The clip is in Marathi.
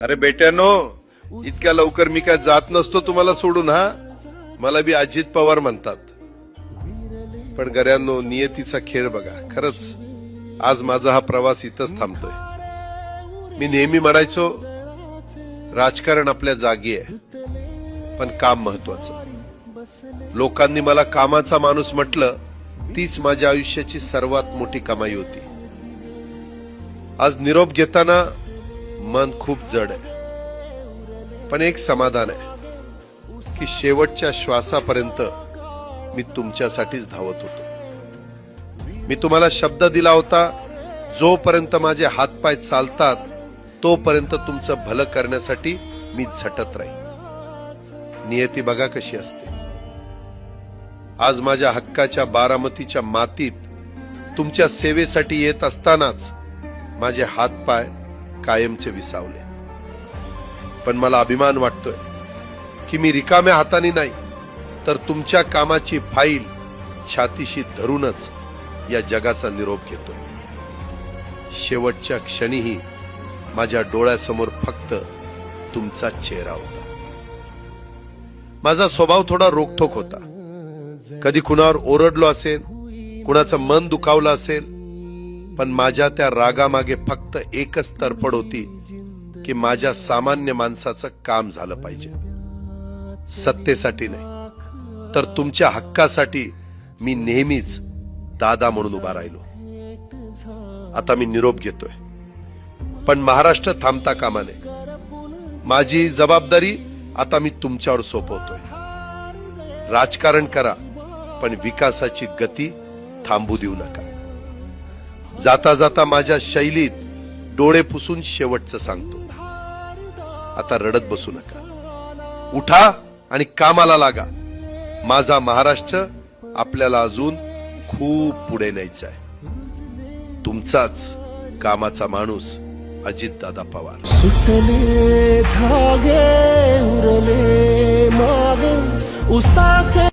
अरे बेट्यानो, इतक्या लवकर मी काय जात नसतो तुम्हाला सोडून. हा, मला बी अजित पवार म्हणतात. पण गऱ्यांनो, नियतीचा खेळ बघा. खरंच आज माझा हा प्रवास इथंच थांबतोय. मी नेहमी म्हणायचो राजकारण आपल्या जागी आहे, पण काम महत्वाचं. लोकांनी मला कामाचा माणूस म्हटलं, तीच माझ्या आयुष्याची सर्वात मोठी कमाई होती. आज निरोप घेताना मन खूप जड आहे, पण एक समाधान आहे की शेवटच्या श्वासापर्यंत मी तुमच्यासाठीच धावत होतो. मी तुम्हाला शब्द दिला होता, जोपर्यंत माझे हातपाय चालतात तोपर्यंत तुमचं भलं करण्यासाठी मी झटत राहील. नियती बघा कशी असते. आज माझ्या हक्काच्या बारामतीच्या मातीत तुमच्या सेवेसाठी येत असतानाच माझे हातपाय कायमचे विसावले. पण मला अभिमान वाटतोय की मी रिकाम्या हाताने नाही, तर तुमच्या कामाची फाईल छातीशी धरूनच या जगाचा निरोप घेतोय. शेवटच्या क्षणीही माझ्या डोळ्यासमोर फक्त तुमचा चेहरा होता. माझा स्वभाव थोडा रोखठोक होता. कधी कुणावर ओरडलो असेल, कुणाचं मन दुखावलं असेल, पण माझ्या त्या रागामागे फक्त एकच तडफड होती की माझ्या सामान्य माणसाचं काम झालं पाहिजे. सत्तेसाठी नाही, तर तुमच्या हक्कासाठी मी नेहमीच दादा म्हणून उभा राहिलो. आता मी निरोप घेतोय, पण महाराष्ट्र थांबता कामा नये. माझी जबाबदारी आता मी तुमच्यावर सोपवतोय. राजकारण करा, पण विकासाची गती थांबू देऊ नका. जाता जाता माझ्या शैलीत डोळे पुसून शेवटचं सांगतो, आता रडत बसू नका. उठा आणि कामाला लागा. माझा महाराष्ट्र आपल्याला अजून खूप पुढे न्यायचा आहे. तुमचाच कामाचा माणूस अजितदादा पवार. सुटले धागे उरले मागे उसासे